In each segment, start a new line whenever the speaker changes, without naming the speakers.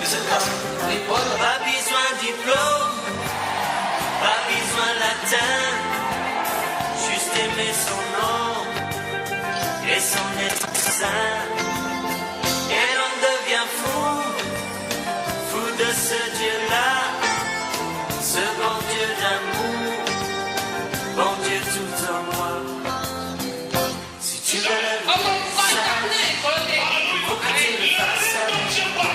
Pas besoin de diplôme, pas besoin de latin, juste aimer son nom et son être saint. Et l'on devient fou de ce Dieu-là, ce bon Dieu d'amour, bon Dieu tout en moi. Si tu veux le ça, faut que tu le fasses avec moi.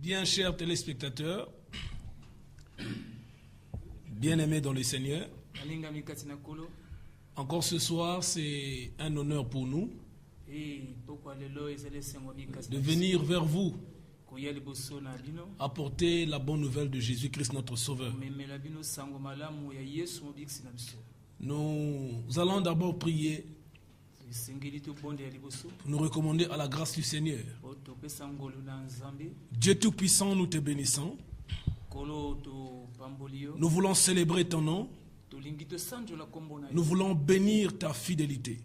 Bien chers téléspectateurs, bien-aimés dans le Seigneur, encore ce soir, c'est un honneur pour nous de venir vers vous, apporter la bonne nouvelle de Jésus-Christ notre Sauveur. Nous allons d'abord prier pour nous recommander à la grâce du Seigneur. Dieu Tout-Puissant, nous te bénissons. Nous voulons célébrer ton nom. Nous voulons bénir ta fidélité.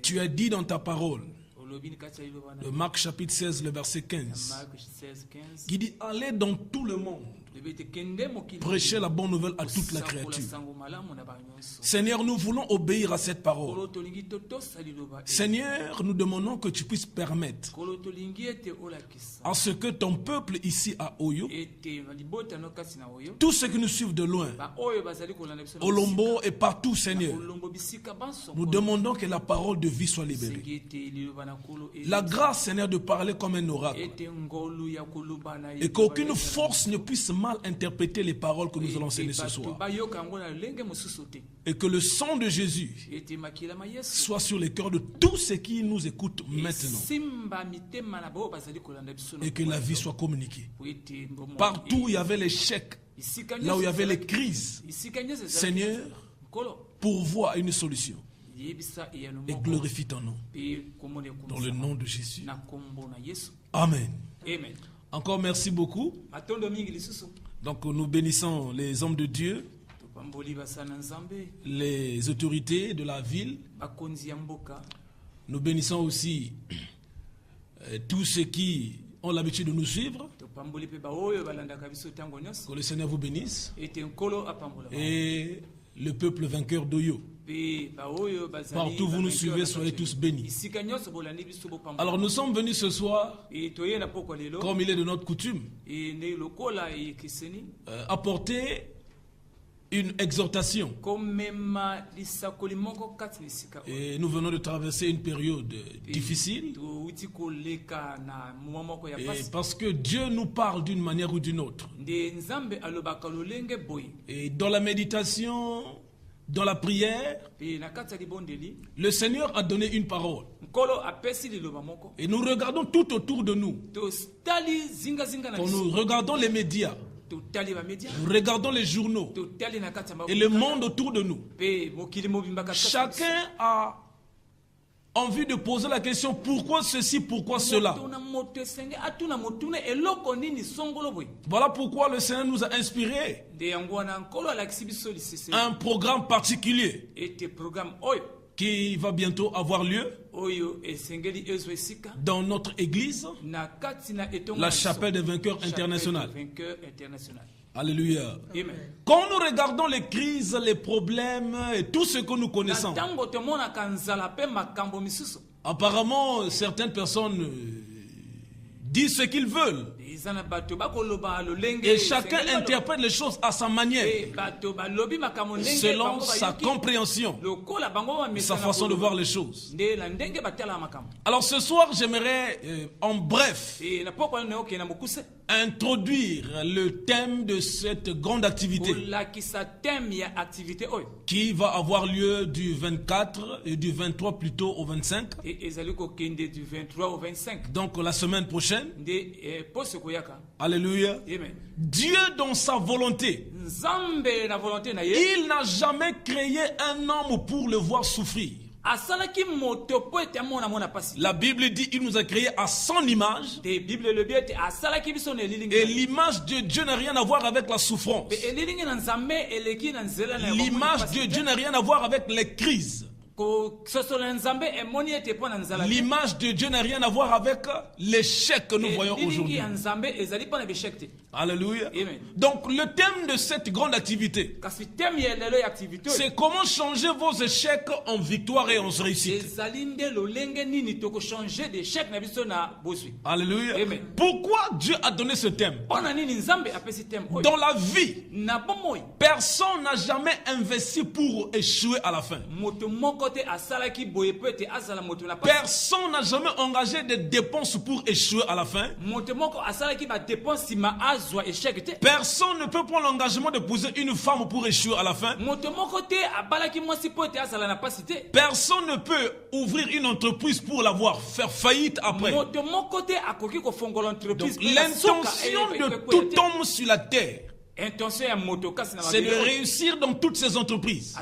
Tu as dit dans ta parole, de Marc chapitre 16, le verset 15, qui dit « Allez dans tout le monde, prêchez la bonne nouvelle à toute la créature. » Seigneur, nous voulons obéir à cette parole. Seigneur, nous demandons que tu puisses permettre à ce que ton peuple ici à Oyo, tous ceux qui nous suivent de loin, au Lombo et partout, Seigneur, nous demandons que la parole de vie soit libérée. La grâce, Seigneur, de parler comme un oracle. Et qu'aucune force ne puisse mal interpréter les paroles que nous allons enseigner ce soir. Et que le sang de Jésus soit sur les cœurs de tous ceux qui nous écoutent maintenant. Et que la vie soit communiquée. Partout où il y avait l'échec, là où il y avait les crises, Seigneur, pourvois une solution. Et glorifie ton nom. Dans le nom de Jésus. Amen. Encore merci beaucoup. Donc nous bénissons les hommes de Dieu, les autorités de la ville. Nous bénissons aussi tous ceux qui ont l'habitude de nous suivre. Que le Seigneur vous bénisse. Et le peuple vainqueur d'Oyo. Partout où vous nous suivez, soyez tous bénis. Alors nous sommes venus ce soir, comme il est de notre coutume, apporter une exhortation. Et nous venons de traverser une période difficile. Et parce que Dieu nous parle d'une manière ou d'une autre. Et dans la méditation, dans la prière, le Seigneur a donné une parole. Et nous regardons tout autour de nous. Quand nous regardons les médias, nous regardons les journaux et le monde autour de nous. Chacun a envie de poser la question, pourquoi ceci, pourquoi cela? Voilà pourquoi le Seigneur nous a inspiré un programme particulier qui va bientôt avoir lieu dans notre église, la chapelle des vainqueurs internationale. Alléluia. Amen. Quand nous regardons les crises, les problèmes et tout ce que nous connaissons, apparemment certaines personnes disent ce qu'ils veulent. Et chacun interprète les choses à sa manière, selon sa compréhension, sa façon de voir les choses. Alors ce soir, j'aimerais en bref introduire le thème de cette grande activité qui va avoir lieu du 24 et du 23 plutôt au 25. Donc la semaine prochaine. Alléluia.
Amen.
Dieu dans sa volonté, il n'a jamais créé un homme pour le voir souffrir. La Bible dit qu'il nous a créé à son image. Et l'image de Dieu n'a rien à voir avec la souffrance. L'image de Dieu n'a rien à voir avec les crises. L'image de Dieu n'a rien à voir avec l'échec que nous voyons aujourd'hui. Alléluia.
Amen.
Donc le thème de cette grande activité, c'est comment changer vos échecs en victoire et en réussite. Alléluia.
Amen.
Pourquoi Dieu a donné ce thème? Dans la vie, personne n'a jamais investi pour échouer à la fin. Personne n'a jamais engagé des dépenses pour échouer à la fin. Personne ne peut prendre l'engagement d'épouser une femme pour échouer à la fin. Personne ne peut ouvrir une entreprise pour l'avoir faire faillite après. Donc l'intention de tout homme sur la terre, c'est de réussir dans toutes ces entreprises.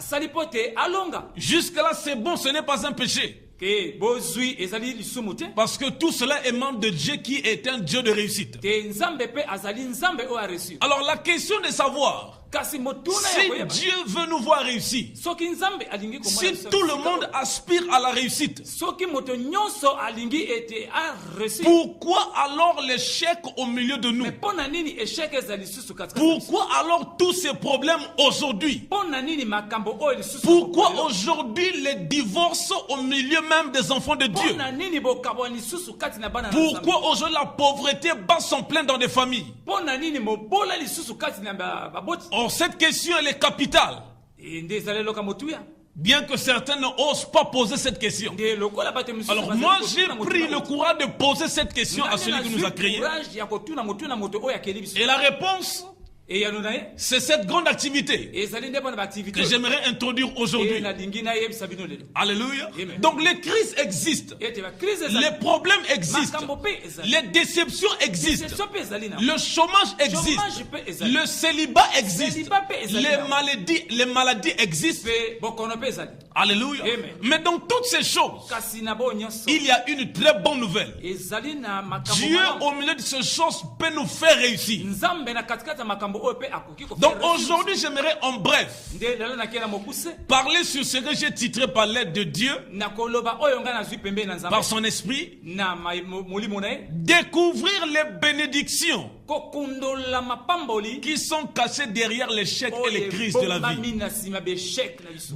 Jusque là c'est bon, ce n'est pas un péché. Parce que tout cela émane de Dieu qui est un Dieu de réussite. Alors la question de savoir si Dieu veut nous voir réussir, si tout le monde aspire à la réussite, pourquoi alors l'échec au milieu de nous? Pourquoi alors tous ces problèmes aujourd'hui? Pourquoi aujourd'hui les divorces au milieu même des enfants de Dieu? Pourquoi aujourd'hui la pauvreté bat son plein dans des familles? Or, cette question, elle est capitale. Bien que certains n'osent pas poser cette question. Alors moi, j'ai pris le courage de poser cette question à celui qui nous a créés. Et la réponse, c'est cette grande activité que j'aimerais introduire aujourd'hui. Alléluia. Donc les crises existent. Les problèmes existent. Les déceptions existent. Le chômage existe. Le célibat existe. Les maladies existent. Alléluia. Mais dans toutes ces choses, il y a une très bonne nouvelle. Dieu au milieu de ces choses peut nous faire réussir. Donc aujourd'hui, j'aimerais en bref parler sur ce que j'ai titré par l'aide de Dieu, par son esprit, découvrir les bénédictions qui sont cachées derrière l'échec et les crises de la vie.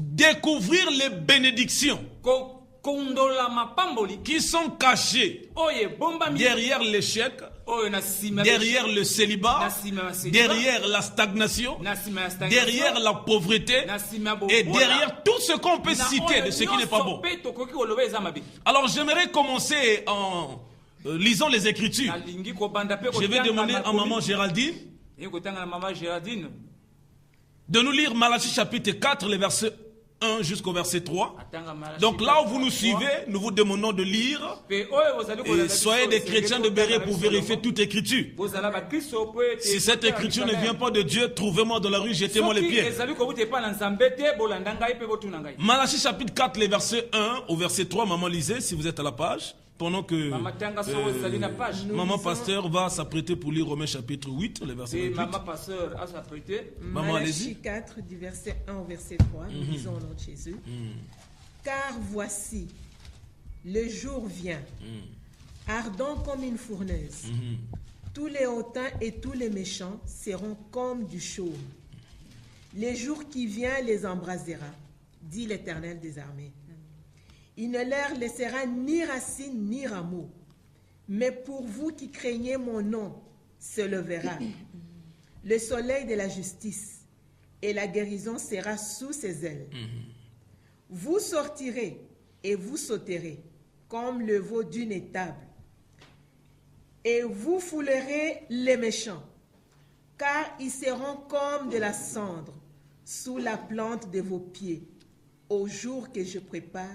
Découvrir les bénédictions qui sont cachées derrière l'échec, derrière le célibat, derrière la stagnation, derrière la pauvreté et derrière tout ce qu'on peut citer de ce qui n'est pas bon. Alors j'aimerais commencer en lisant les Écritures. Je vais demander à maman Géraldine de nous lire Malachie chapitre 4, les versets 1 jusqu'au verset 3. Donc là où vous nous suivez, nous vous demandons de lire. Et soyez des chrétiens de Béret pour vérifier toute écriture. Si cette écriture ne vient pas de Dieu, trouvez-moi dans la rue, jetez-moi les pieds. Malachie chapitre 4, les versets 1 au verset 3. Maman, lisez si vous êtes à la page. Pendant que maman pasteur va s'apprêter pour lire Romains chapitre 8, le verset 28. Maman, allez-y.
Malachie 4, du verset 1 au verset 3, nous lisons au nom de Jésus. Car voici, le jour vient, ardent comme une fournaise. Tous les hautains et tous les méchants seront comme du chaume. Les jours qui viennent les embrasera, dit l'Éternel des armées. Il ne leur laissera ni racine ni rameau. Mais pour vous qui craignez mon nom, se levera le soleil de la justice, et la guérison sera sous ses ailes. Vous sortirez et vous sauterez comme le veau d'une étable, et vous foulerez les méchants, car ils seront comme de la cendre sous la plante de vos pieds, au jour que je prépare,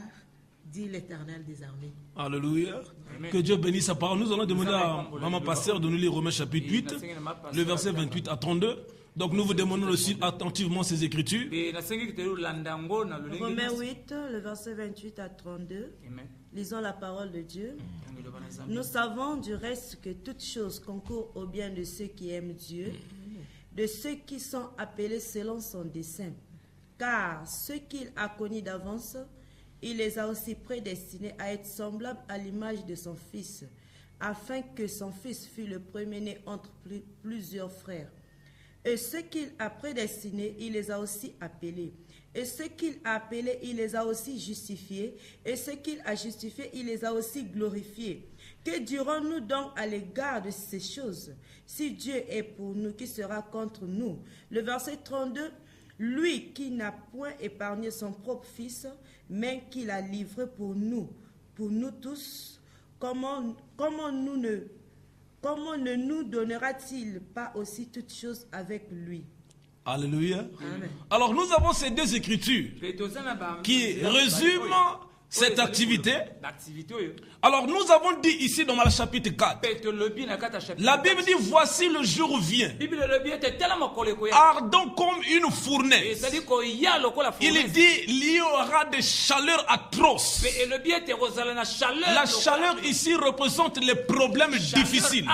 dit l'Éternel des armées.
Alléluia. Que Dieu bénisse sa parole. Nous allons demander à Maman Pasteur de nous lire Romains chapitre 8, le verset 28 à 32. Donc nous vous demandons aussi attentivement ces écritures.
Romains 8, le verset 28 à 32. Lisons la parole de Dieu. Nous savons du reste que toute chose concourt au bien de ceux qui aiment Dieu, de ceux qui sont appelés selon son dessein. Car ceux qu'il a connus d'avance, il les a aussi prédestinés à être semblables à l'image de son Fils, afin que son Fils fût le premier-né entre plusieurs frères. Et ceux qu'il a prédestinés, il les a aussi appelés. Et ceux qu'il a appelés, il les a aussi justifiés. Et ceux qu'il a justifiés, il les a aussi glorifiés. Que dirons-nous donc à l'égard de ces choses? Si Dieu est pour nous, qui sera contre nous? Le verset 32, lui qui n'a point épargné son propre Fils, mais qui l'a livré pour nous tous, comment ne nous donnera-t-il pas aussi toutes choses avec lui?
Alléluia.
Amen.
Alors nous avons ces deux écritures qui résument cette activité. Alors nous avons dit ici dans le chapitre 4, la Bible dit voici le jour vient, ardent comme une fournaise. Il dit il y aura des chaleurs atroces. La chaleur ici représente les problèmes difficiles.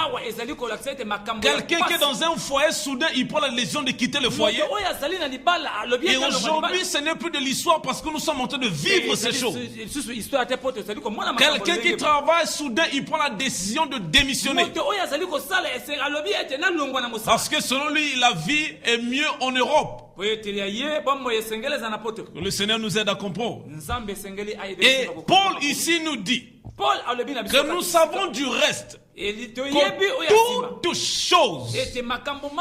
Quelqu'un qui est dans un foyer, soudain il prend la décision de quitter le foyer. Et aujourd'hui ce n'est plus de l'histoire parce que nous sommes en train de vivre ces choses. Quelqu'un qui travaille, soudain il prend la décision de démissionner. Parce que selon lui, la vie est mieux en Europe. Le Seigneur nous aide à comprendre. Et Paul ici nous dit que nous savons du reste que toutes choses.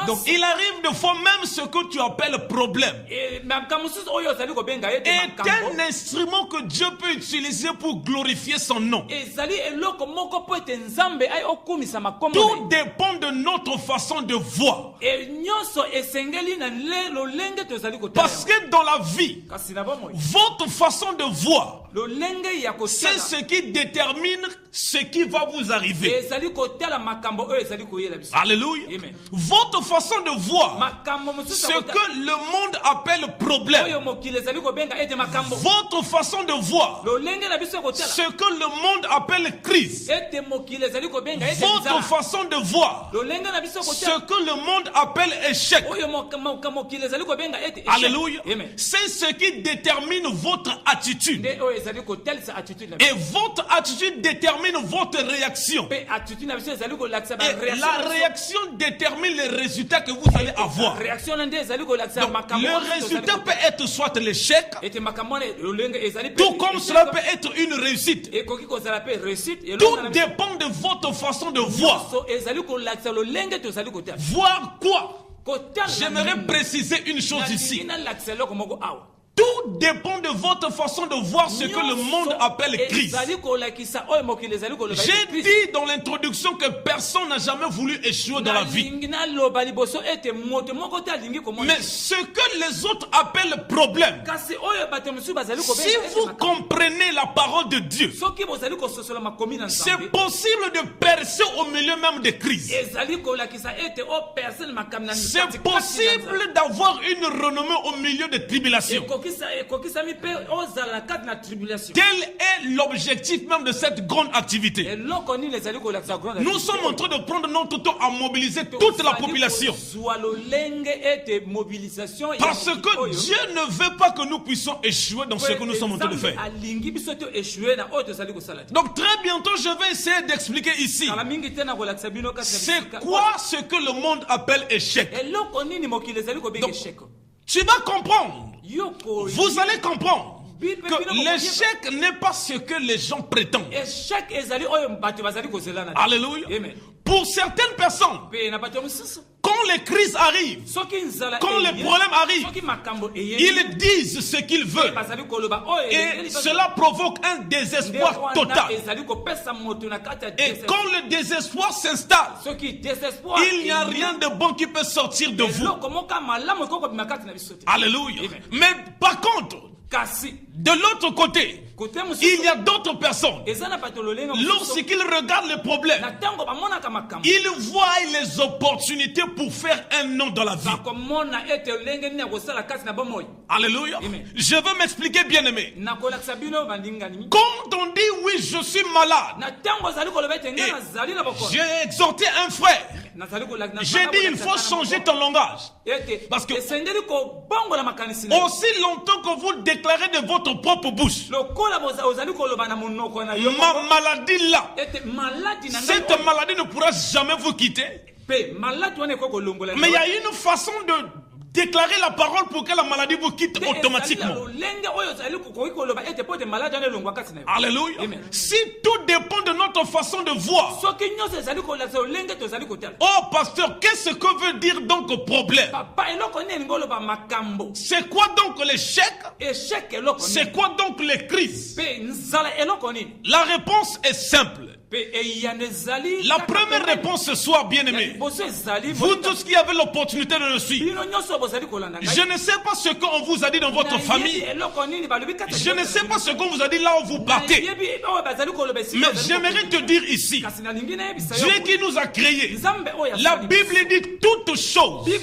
Donc il arrive de fois même ce que tu appelles problème est un instrument que Dieu peut utiliser pour glorifier son nom. Tout dépend de notre façon de voir. Parce que dans la vie, votre façon de voir, c'est ce qui détermine ce qui va vous arriver. Alléluia. Votre façon de voir, ce que le monde appelle problème. Votre façon de voir, ce que le monde appelle crise. Votre façon de voir, ce que le monde appelle échec. Alléluia. C'est ce qui détermine votre attitude. Et votre attitude détermine votre réaction. Et la réaction détermine les résultats que vous allez avoir. Donc, le résultat peut être soit l'échec, tout comme cela peut être une réussite. Tout dépend de votre façon de voir. Voir quoi? J'aimerais préciser une chose ici. Tout dépend de votre façon de voir ce que le monde appelle crise. J'ai dit dans l'introduction que personne n'a jamais voulu échouer dans la vie. Mais ce que les autres appellent problème, si vous comprenez la parole de Dieu, c'est possible de percer au milieu même des crises. C'est possible d'avoir une renommée au milieu des tribulations. Quel est l'objectif même de cette grande activité? Nous sommes en train de prendre notre temps à mobiliser toute la population. Parce que Dieu ne veut pas que nous puissions échouer dans ce que nous sommes en train de faire. Donc très bientôt je vais essayer d'expliquer ici c'est quoi ce que le monde appelle échec. Donc, tu vas comprendre. Vous allez comprendre que l'échec n'est pas ce que les gens prétendent. Alléluia. Pour certaines personnes, quand les crises arrivent, quand les problèmes arrivent, ils disent ce qu'ils veulent. Et cela provoque un désespoir total. Et quand le désespoir s'installe, il n'y a rien de bon qui peut sortir de vous. Alléluia. Mais par contre, de l'autre côté, il y a d'autres personnes. Lorsqu'ils regardent les problèmes, ils voient les opportunités pour faire un nom dans la vie. Alléluia. Je veux m'expliquer, bien aimé. Quand on dit oui, je suis malade, j'ai exhorté un frère. J'ai dit il faut changer ton langage. Parce que aussi longtemps que vous déclarez de votre propre bouche, ma maladie là, cette maladie ne pourra jamais vous quitter. Mais il y a une façon de déclarer la parole pour que la maladie vous quitte automatiquement. Alléluia. Si tout dépend de notre façon de voir. Oh pasteur, qu'est-ce que veut dire donc problème? C'est quoi donc l'échec? C'est quoi donc les crises? La réponse est simple. La première réponse ce soir, bien aimé, vous tous qui avez l'opportunité de le suivre, je ne sais pas ce qu'on vous a dit dans votre famille, je ne sais pas ce qu'on vous a dit là où vous partez, mais j'aimerais te dire ici, Dieu qui nous a créés, la Bible dit toutes choses, y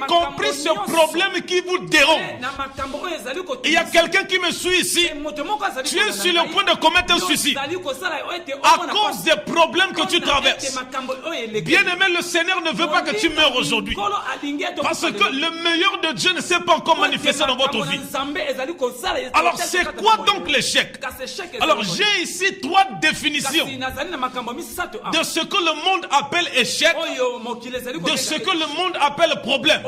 compris ce problème qui vous dérange. Il y a quelqu'un qui me suit ici, tu es sur le point de commettre un suicide à cause des problèmes que tu traverses. Bien aimé, le Seigneur ne veut pas que tu meurs aujourd'hui, parce que le meilleur de Dieu ne s'est pas encore manifesté dans votre vie. Alors c'est quoi donc l'échec? Alors j'ai ici 3 définitions de ce que le monde appelle échec, de ce que le monde appelle problème.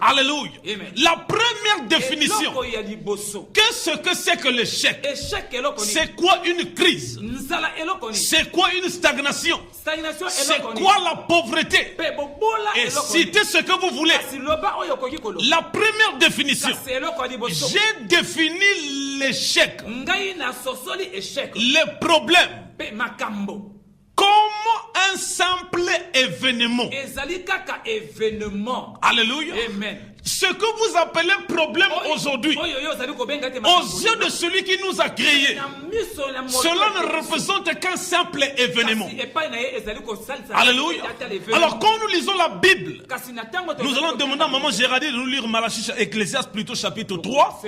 Alléluia. La première définition, qu'est-ce que c'est que l'échec? C'est quoi une crise? C'est quoi une stagnation? C'est quoi la pauvreté? Et citez ce que vous voulez. La première définition, j'ai défini l'échec, les problèmes, comme un simple événement. Alléluia. Amen. Ce que vous appelez problème aujourd'hui, aux yeux de celui qui nous a créés, cela ne représente qu'un simple événement. Alléluia. Alors quand nous lisons la Bible, nous allons demander à maman Géraldine de nous lire Malachie, Ecclésiaste plutôt chapitre 3.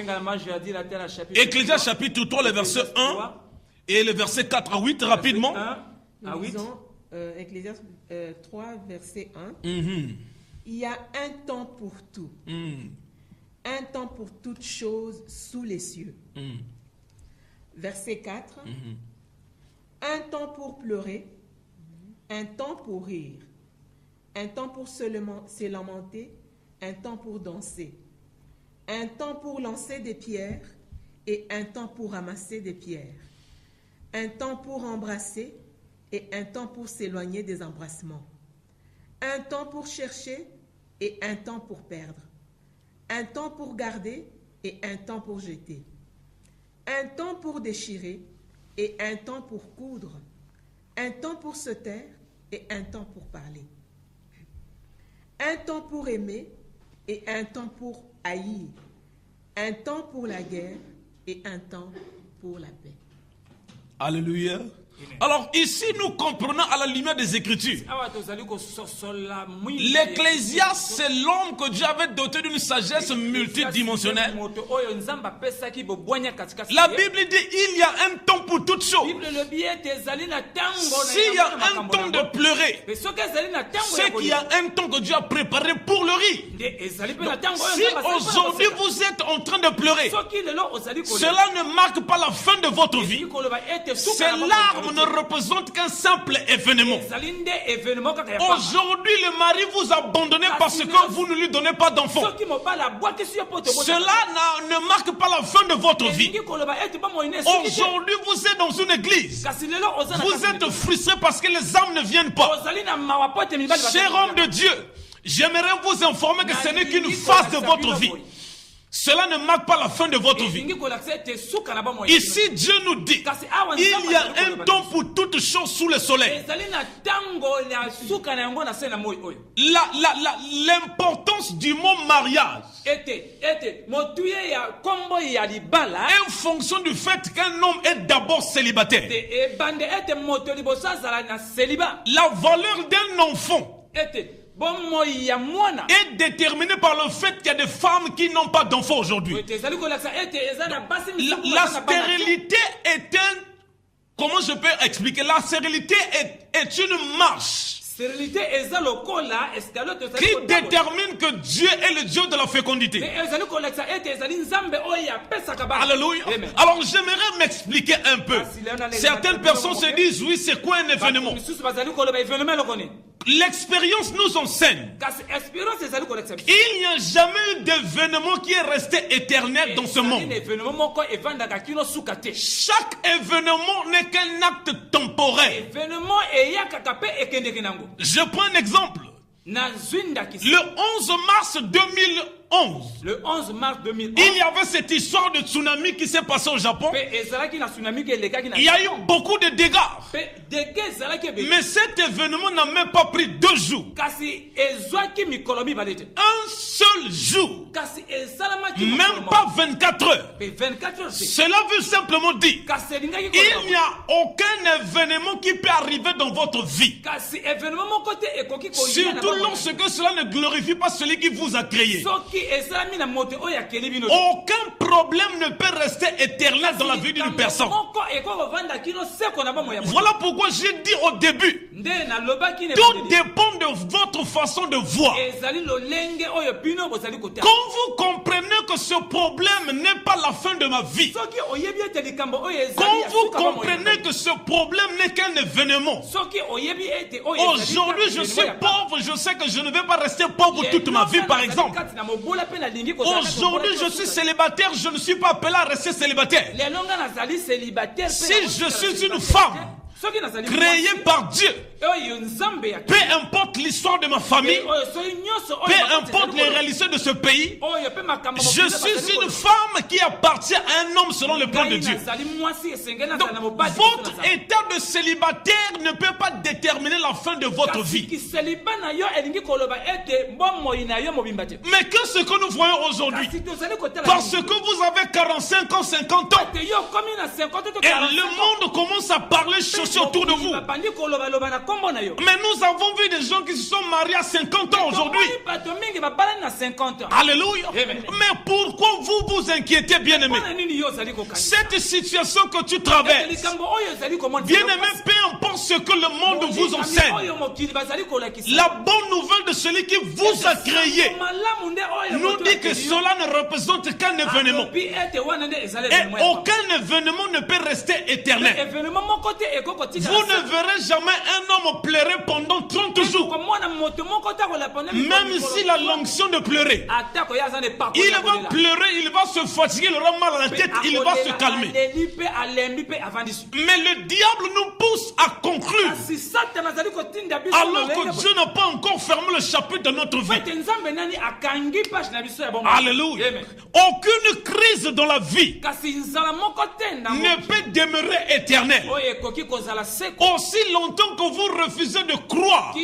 Ecclésiaste chapitre 3, le verset 1 et le verset 4 à 8 rapidement.
Nous lisons Ecclésiaste 3 verset 1. Il y a un temps pour tout, un temps pour toutes choses sous les cieux. Verset 4. Un temps pour pleurer, un temps pour rire, un temps pour se lamenter, un temps pour danser, un temps pour lancer des pierres et un temps pour ramasser des pierres, un temps pour embrasser et un temps pour s'éloigner des embrassements, un temps pour chercher et un temps pour perdre, un temps pour garder et un temps pour jeter, un temps pour déchirer et un temps pour coudre, un temps pour se taire et un temps pour parler, un temps pour aimer et un temps pour haïr, un temps pour la guerre et un temps pour la paix.
Alléluia. Alors ici nous comprenons à la lumière des Écritures, l'Ecclésiaste c'est l'homme que Dieu avait doté d'une sagesse multidimensionnelle. La Bible dit il y a un temps pour toutes choses. S'il y a un temps de pleurer, c'est qu'il y a un temps que Dieu a préparé pour le rire. Donc, si aujourd'hui vous êtes en train de pleurer, cela ne marque pas la fin de votre vie. C'est l'arbre ne représente qu'un simple événement. Aujourd'hui, le mari vous a abandonné parce que vous ne lui donnez pas d'enfant. Cela ne marque pas la fin de votre vie. Aujourd'hui, vous êtes dans une église. Vous êtes frustré parce que les âmes ne viennent pas. Cher homme de Dieu, j'aimerais vous informer que ce n'est qu'une phase de votre vie. Cela ne marque pas la fin de votre vie. Ici, Dieu nous dit, il y a un temps pour toutes choses sous le soleil. L'importance du mot mariage est en fonction du fait qu'un homme est d'abord célibataire. La valeur d'un enfant est déterminée par le fait qu'il y a des femmes qui n'ont pas d'enfants aujourd'hui. La stérilité est un... Comment je peux expliquer? La stérilité est une marche qui détermine que Dieu est le Dieu de la fécondité. Alléluia. Alors j'aimerais m'expliquer un peu. Certaines personnes se disent, oui, c'est quoi un événement? L'expérience nous enseigne. Il n'y a jamais eu d'événement qui est resté éternel dans ce monde. Chaque événement n'est qu'un acte temporaire. Je prends un exemple. Le 11 mars 2011.
Le 11 mars 2011,
il y avait cette histoire de tsunami qui s'est passée au Japon. Il y a eu beaucoup de dégâts. Mais cet événement n'a même pas pris 2 jours. Un seul jour. Même pas 24 heures. Cela veut simplement dire il n'y a aucun événement qui peut arriver dans votre vie. Surtout lorsque cela ne glorifie pas celui qui vous a créé. Aucun problème ne peut rester éternel dans la vie d'une personne. Voilà pourquoi j'ai dit au début, tout dépend de votre façon de voir. Quand vous comprenez que ce problème n'est pas la fin de ma vie, quand vous comprenez que ce problème n'est qu'un événement, aujourd'hui je suis pauvre, je sais que je ne vais pas rester pauvre toute ma vie par exemple. Aujourd'hui, je suis célibataire, je ne suis pas appelé à rester célibataire. Si je suis une femme créée par Dieu, peu importe l'histoire de ma famille, peu importe les réalités de ce pays, je suis une femme qui appartient à un homme selon le plan de Dieu. Donc, votre état de célibataire ne peut pas déterminer la fin de votre vie. Mais qu'est-ce que nous voyons aujourd'hui? Parce que vous avez 45 ans, 50 ans, et le monde commence à parler ceci autour de vous. Mais nous avons vu des gens qui se sont mariés à 50 ans aujourd'hui. Alléluia. Mais pourquoi vous vous inquiétez, bien-aimé? Cette situation que tu traverses, bien-aimé, peu importe ce que le monde vous enseigne, la bonne nouvelle de celui qui vous a créé nous dit que cela ne représente qu'un événement. Et aucun événement ne peut rester éternel. Vous ne verrez jamais un homme pleurer pendant 30 jours. Même s'il a l'onction de pleurer, il va pleurer, il va se fatiguer, il aura mal à la tête, il va se calmer. Mais le diable nous pousse à conclure, alors que Dieu n'a pas encore fermé le chapitre de notre vie. Alléluia. Aucune crise dans la vie ne peut demeurer éternelle. Aussi longtemps que vous refusez de croire que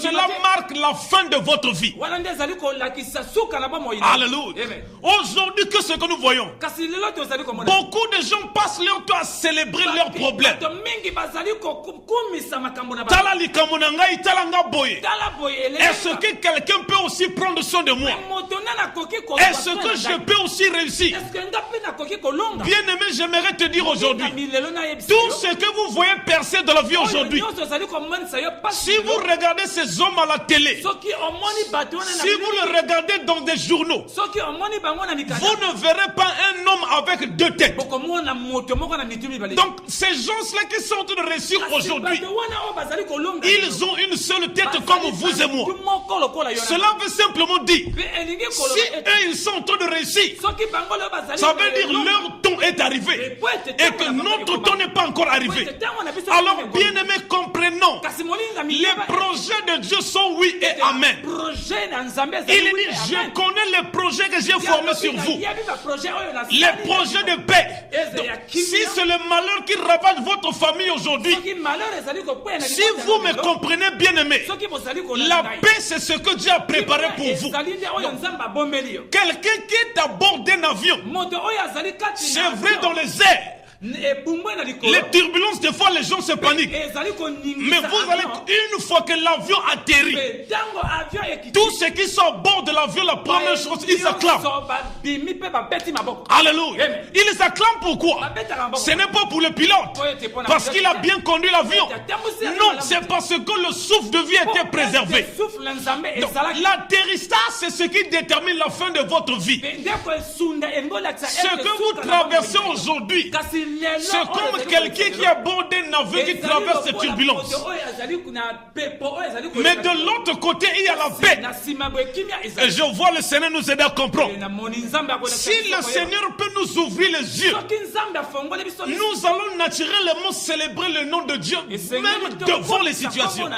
cela marque la fin de votre vie. Alléluia. Aujourd'hui, qu'est-ce que nous voyons? Beaucoup de gens passent leur temps à célébrer leurs problèmes. Est-ce que quelqu'un peut aussi prendre soin de moi? Est-ce que je peux aussi réussir? Bien-aimé, j'aimerais te dire aujourd'hui, tout ce que vous voyez percer dans la vie aujourd'hui, si vous regardez ces hommes à la télé, si vous les regardez dans des journaux, vous ne verrez pas un homme avec 2 têtes. Donc ces gens-là qui sont en train de réussir aujourd'hui, ils ont une seule tête comme vous et moi. Cela veut simplement dire, si eux ils sont en train de réussir, ça veut dire leur temps est arrivé et que notre temps n'est pas encore arrivé. Alors bien aimé, comprenons Les projets de Dieu sont oui et amen. Il dit, je connais les projets que j'ai formés sur vous. Les projets de paix. Donc, si c'est le malheur qui ravage votre famille aujourd'hui, si vous me comprenez bien aimé, la paix c'est ce que Dieu a préparé pour vous. Quelqu'un qui est à bord d'un avion, c'est vrai dans les airs. Les turbulences, des fois les gens se paniquent. Mais vous allez, une fois que l'avion atterrit, tous ceux qui sont à bord de l'avion, la première chose, ils s'acclament. Alléluia. Ils s'acclament pourquoi? Ce n'est pas pour le pilote, parce qu'il a bien conduit l'avion. Non, c'est parce que le souffle de vie était préservé. L'atterrissage, c'est ce qui détermine la fin de votre vie. Ce que vous traversez aujourd'hui, c'est comme quelqu'un qui a bordé un avion qui traverse ces turbulences. Mais de l'autre côté, il y a la paix. Et je vois le Seigneur nous aider à comprendre. Si le Seigneur peut nous ouvrir les yeux, nous allons naturellement célébrer le nom de Dieu, même devant les situations.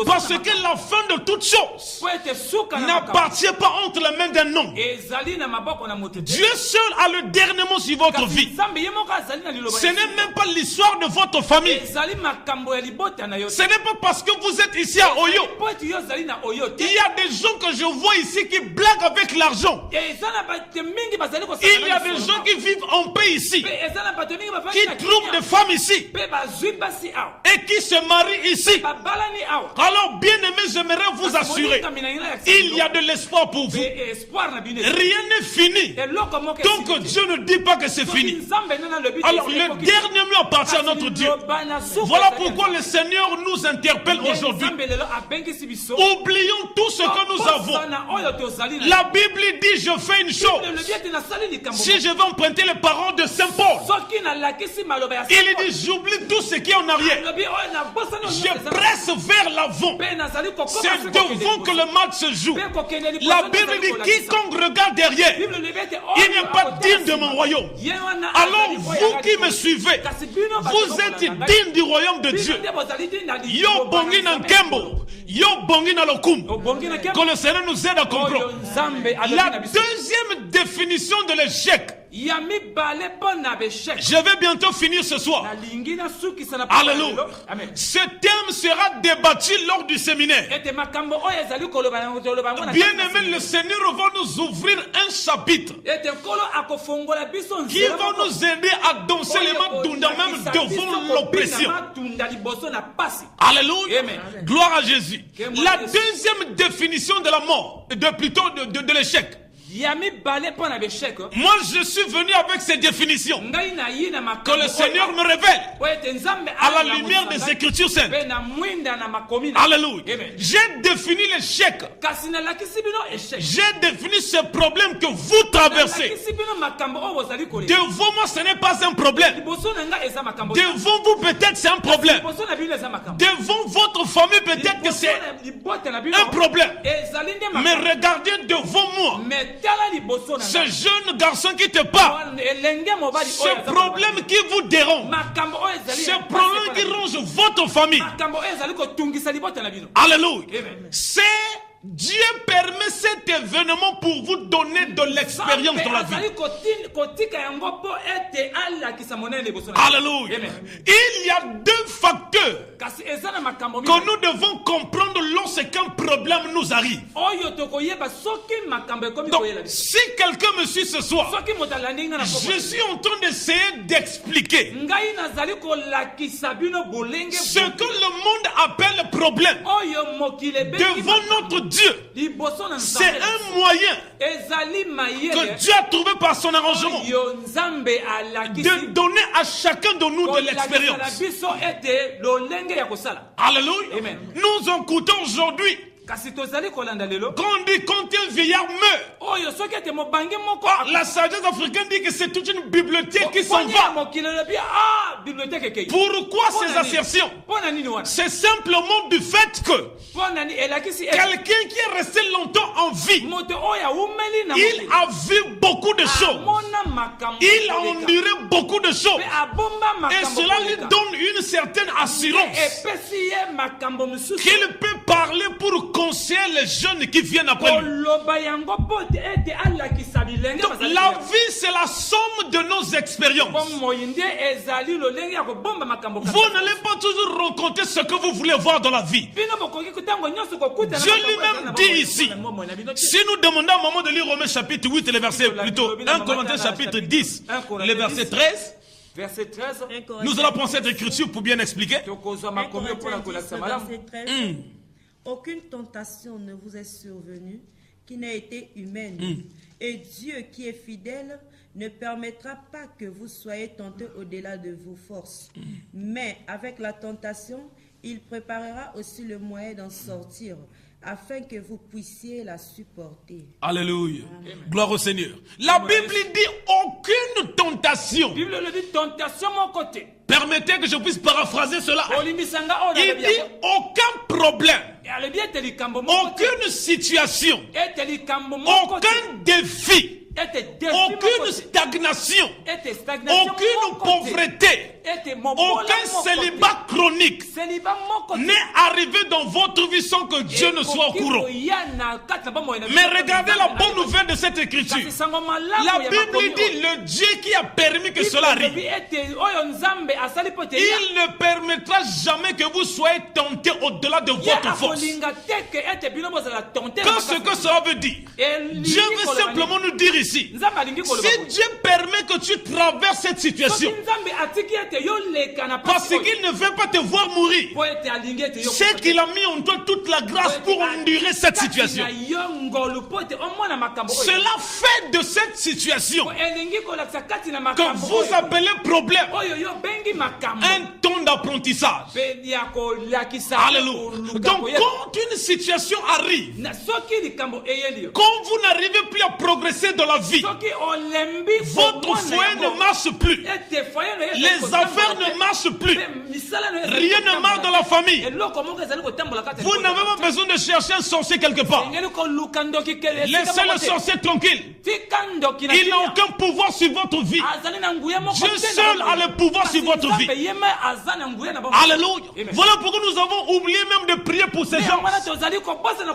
Parce que la fin de toute chose n'appartient pas entre les mains d'un homme. Dieu seul a le dernier mot sur votre vie. Ce n'est même pas l'histoire de votre famille. Ce n'est pas parce que vous êtes ici à Oyo. Il y a des gens que je vois ici qui blaguent avec l'argent. Il y a des gens qui vivent en paix ici, qui trouvent des femmes ici et qui se marient ici. Alors bien aimé, j'aimerais vous assurer, il y a de l'espoir pour vous. Rien n'est fini tant que Dieu ne dit pas que c'est fini. Alors le dernier mot appartient à notre Dieu. Voilà pourquoi le Seigneur nous interpelle aujourd'hui. Oublions tout ce que nous avons. La Bible dit, je fais une chose. Si je vais emprunter les paroles de Saint Paul, il dit, j'oublie tout ce qui est en arrière. Je presse vers l'avant. C'est devant que le match se joue. La Bible dit, quiconque regarde derrière, il n'est pas digne de mon royaume. Alors vous qui me suivez, vous êtes digne du royaume de Dieu. Yo bongi na nkembo, yo bongi na lokum. Que le Seigneur nous aide à comprendre. La deuxième définition de l'échec. Je vais bientôt finir ce soir. Alléluia. Ce thème sera débattu lors du séminaire. Bien aimé, le Seigneur va nous ouvrir un chapitre qui va nous aider à danser les matunda même devant l'oppression. Alléluia. Gloire à Jésus. La deuxième définition de la mort, plutôt de l'échec. Moi je suis venu avec ces définitions que le Seigneur me révèle à la lumière des Écritures saintes. Alléluia. J'ai défini l'échec. J'ai défini ce problème que vous traversez. Devant moi ce n'est pas un problème. Devant vous peut-être c'est un problème. Devant votre famille peut-être que c'est un problème. Mais regardez devant moi ce jeune garçon qui te parle, ce problème qui vous dérange, ce problème qui ronge votre famille. Alléluia. C'est Dieu permet cet événement pour vous donner de l'expérience dans la vie. Alléluia. Il y a deux facteurs que nous devons comprendre lorsqu'un problème nous arrive. Donc, si quelqu'un me suit ce soir, je suis en train d'essayer d'expliquer ce que le monde appelle problème devant notre Dieu. C'est un moyen que Dieu a trouvé par son arrangement de donner à chacun de nous de l'expérience. Alléluia. Nous écoutons aujourd'hui Quand on dit quand un vieillard meurt, la sagesse africaine dit que c'est toute une bibliothèque qui s'en va. Pourquoi ces assertions? C'est simplement du fait que quelqu'un qui est resté longtemps en vie, il a vu beaucoup de choses, il a enduré beaucoup de choses, et cela lui donne une certaine assurance qu'il peut parler pour conseiller les jeunes qui viennent après lui. Donc, la vie, c'est la somme de nos expériences. Vous n'allez pas toujours rencontrer ce que vous voulez voir dans la vie. Dieu lui-même dit ici, si nous demandons à un moment de lire Romains chapitre 8 et le verset, plutôt 1 Corinthiens chapitre 10, le verset 13,
verset 13,
nous allons prendre cette écriture pour bien expliquer.
Aucune tentation ne vous est survenue qui n'a été humaine. Et Dieu qui est fidèle ne permettra pas que vous soyez tentés au-delà de vos forces. Mais avec la tentation, il préparera aussi le moyen d'en sortir, afin que vous puissiez la supporter.
Alléluia. Amen. Gloire au Seigneur. La Bible dit aucune tentation.
La Bible dit tentation mon côté.
Permettez que je puisse paraphraser cela. Il dit aucun problème, aucune situation, aucun défi, aucune stagnation, aucune pauvreté, aucun célibat chronique n'est arrivé dans votre vie sans que Dieu ne soit au courant. Mais regardez la bonne nouvelle de cette écriture. La Bible dit le Dieu qui a permis que cela arrive, il ne permettra jamais que vous soyez tentés au-delà de votre force. Qu'est-ce que cela veut dire? Dieu veut simplement nous dire ici, si Dieu permet que tu traverses cette situation, parce qu'il ne veut pas te voir mourir, c'est qu'il a mis en toi toute la grâce pour endurer cette situation. Cela fait de cette situation que vous appelez problème un temps d'apprentissage. Alléluia. Donc quand une situation arrive, quand vous n'arrivez plus à progresser dans la vie, votre foyer ne marche plus, les affaires ne marchent plus, rien ne marche dans la famille, vous n'avez pas besoin de chercher un sorcier quelque part. Laissez le sorcier tranquille, il n'a aucun pouvoir sur votre vie. Dieu seul a le pouvoir sur votre vie. Alléluia. Voilà pourquoi nous avons oublié même de prier pour ces gens,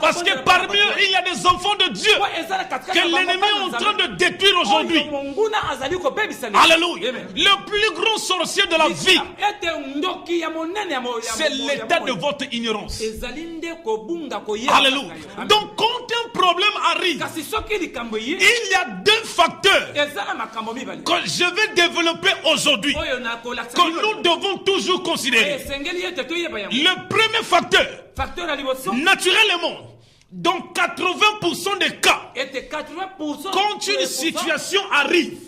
parce que parmi eux il y a des enfants de Dieu que l'ennemi est en train de détruire aujourd'hui. Alléluia. Le plus grand sorcier de la vie, c'est l'état de votre ignorance. Alléluia. Donc quand un problème arrive, il y a deux facteurs que je vais développer aujourd'hui, que nous devons toujours considérer. Le premier facteur, naturellement, dans 80% des cas, quand une situation arrive,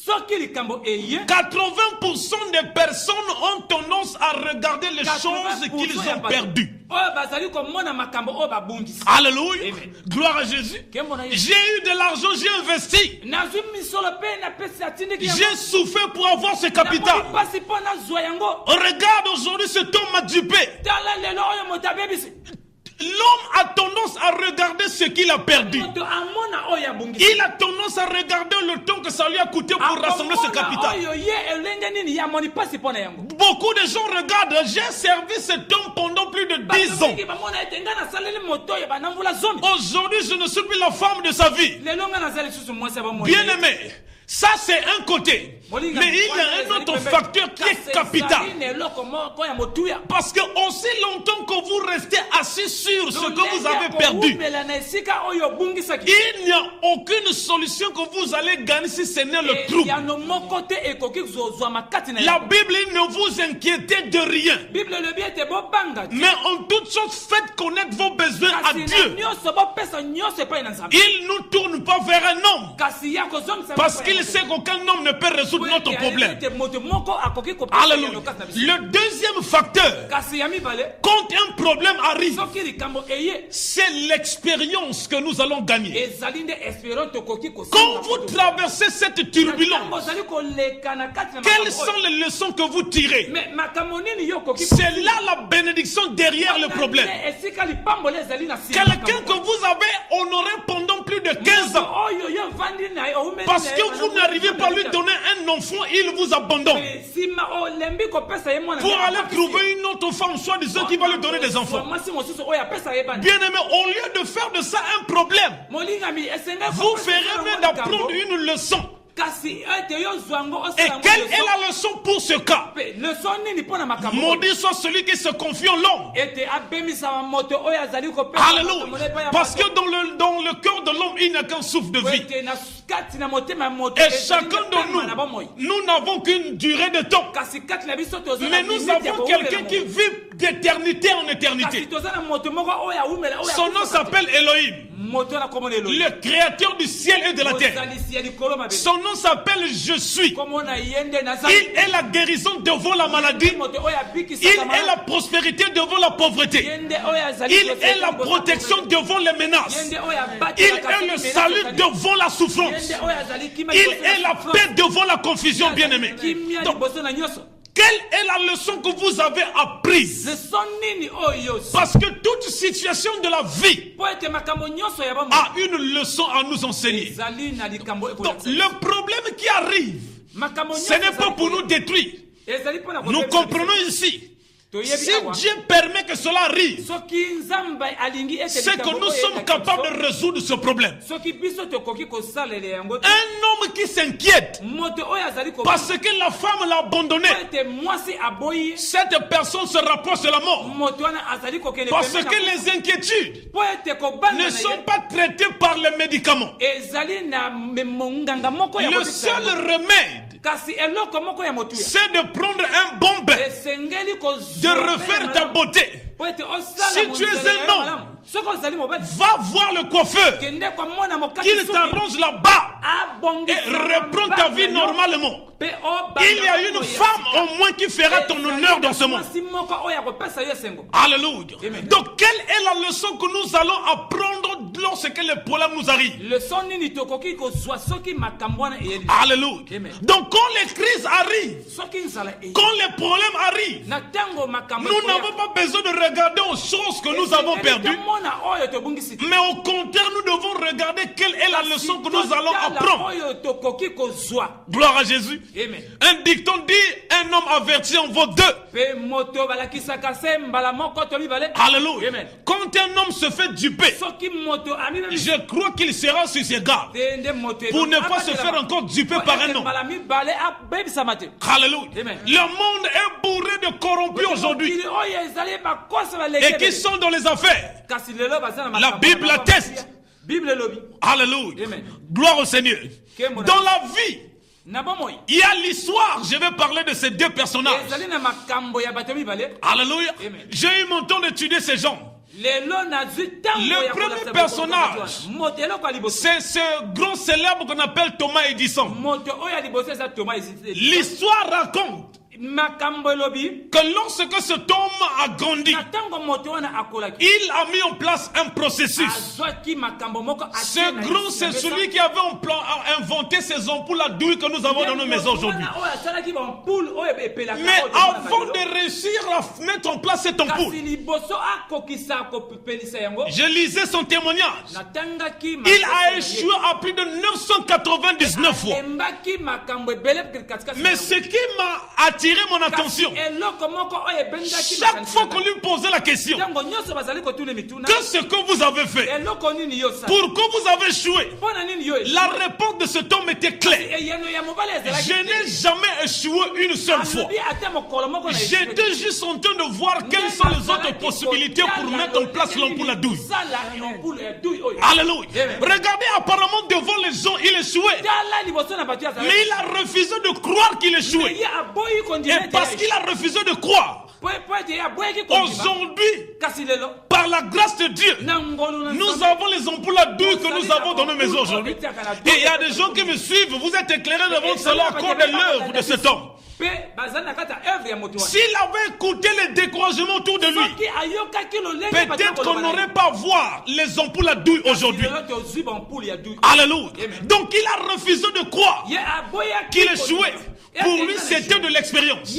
80% des personnes ont tendance à regarder les choses qu'ils ont perdues. Alléluia. Gloire à Jésus. J'ai eu de l'argent, j'ai investi, j'ai souffert pour avoir ce capital. Regarde, aujourd'hui cet homme m'a dupé. L'homme a tendance à regarder ce qu'il a perdu. Il a tendance à regarder le temps que ça lui a coûté pour rassembler ce capital. Beaucoup de gens regardent, j'ai servi cet homme pendant plus de 10 ans. Aujourd'hui, je ne suis plus la femme de sa vie. Bien aimé, ça c'est un côté. Mais il y a un autre facteur qui est capital. Parce que aussi longtemps que vous restez assis sur ce que vous avez perdu, il n'y a aucune solution que vous allez gagner si ce n'est le trouble. La Bible ne vous inquiétez de rien, mais en toute chose faites connaître vos besoins à Dieu. Il ne nous tourne pas vers un homme, parce qu'il sait qu'aucun homme ne peut résoudre résoudre notre problème. Alléluia. Le deuxième facteur, quand un problème arrive, c'est l'expérience que nous allons gagner. Quand vous traversez cette turbulence, quelles sont les leçons que vous tirez? C'est là la bénédiction derrière le problème. Quelqu'un que vous avez honoré pendant plus de 15 ans, parce que vous n'arrivez pas à lui donner un enfant, il vous abandonne. Pour aller trouver une autre femme, soi-disant qui va lui donner des enfants. Bien aimé, au lieu de faire de ça un problème, vous ferez mieux d'apprendre une leçon. Et quelle est la leçon pour ce cas? Maudit soit celui qui se confie en l'homme. Alléluia. Parce que dans le cœur de l'homme, il n'y a qu'un souffle de vie. Et chacun de nous n'avons qu'une durée de temps. Mais nous avons quelqu'un qui vit d'éternité en éternité. Son nom s'appelle Elohim, le créateur du ciel et de la terre. Son nom s'appelle Je suis. Il est la guérison devant la maladie. Il est la prospérité devant la pauvreté. Il est la protection devant les menaces. Il est le salut devant la souffrance. Il est la paix devant la confusion, bien-aimé. Donc, quelle est la leçon que vous avez apprise? Parce que toute situation de la vie a une leçon à nous enseigner. Donc, le problème qui arrive, ce n'est pas pour nous détruire. Nous comprenons ici. Si Dieu permet que cela arrive, c'est que nous sommes capables de résoudre ce problème. Un homme qui s'inquiète parce que la femme l'a abandonné, cette personne se rapproche de la mort. Parce que les inquiétudes ne sont pas traitées par les médicaments. Le seul remède, c'est de prendre un bon bain, de refaire ta beauté. Si tu es un homme, va voir le coiffeur, qu'il t'arrange la barbe et reprends ta vie normalement. Il y a une femme au moins qui fera ton honneur dans ce monde. Alléluia. Donc quelle est la leçon que nous allons apprendre lorsque les problèmes nous arrivent? Alléluia. Donc quand les crises arrivent, quand les problèmes arrivent, nous n'avons pas besoin de regarder aux choses que nous avons perdues, mais au contraire nous devons regarder quelle est la leçon que nous allons apprendre. Gloire à Jésus. Amen. Un dicton dit: un homme averti en vaut deux. Alléluia. Amen. Quand un homme se fait duper, je crois qu'il sera sur ses gardes pour ne pas se faire encore duper par un homme. Alléluia. Amen. Le monde est bourré de corrompus aujourd'hui et qui sont dans les affaires. La Bible atteste. Alléluia. Amen. Gloire au Seigneur. Dans la vie, il y a l'histoire. Je vais parler de ces deux personnages. Alléluia. J'ai eu mon temps d'étudier ces gens. Le premier personnage, c'est ce grand célèbre qu'on appelle Thomas Edison. L'histoire raconte que lorsque cet homme a grandi, il a mis en place un processus. Ce grand, c'est celui qui avait inventé ces ampoules à douille que nous avons dans nos maisons aujourd'hui. Mais avant de réussir à mettre en place cette ampoule, je lisais son témoignage. Il a échoué à plus de 999 fois. Mais ce qui m'a attiré mon attention, chaque fois qu'on lui posait la question, qu'est-ce que vous avez fait? Pourquoi vous avez échoué? La réponse de cet homme était claire. Je n'ai jamais échoué une seule fois. J'étais juste en train de voir quelles sont les autres possibilités pour mettre en place l'ampoule à douille. Alléluia. Regardez, apparemment devant les gens, il échouait. Mais il a refusé de croire qu'il échouait. Et parce qu'il a refusé de croire, Aujourd'hui, par la grâce de Dieu, nous avons les ampoules à douille que nous avons dans nos maisons aujourd'hui. Et il y a des gens qui me suivent, vous êtes éclairés devant cela à cause de l'œuvre de cet homme. S'il avait écouté les découragements autour de lui, peut-être qu'on n'aurait pas à voir les ampoules à douille aujourd'hui. Alléluia. Donc il a refusé de croire qu'il échouait. Pour lui, c'était de l'expérience.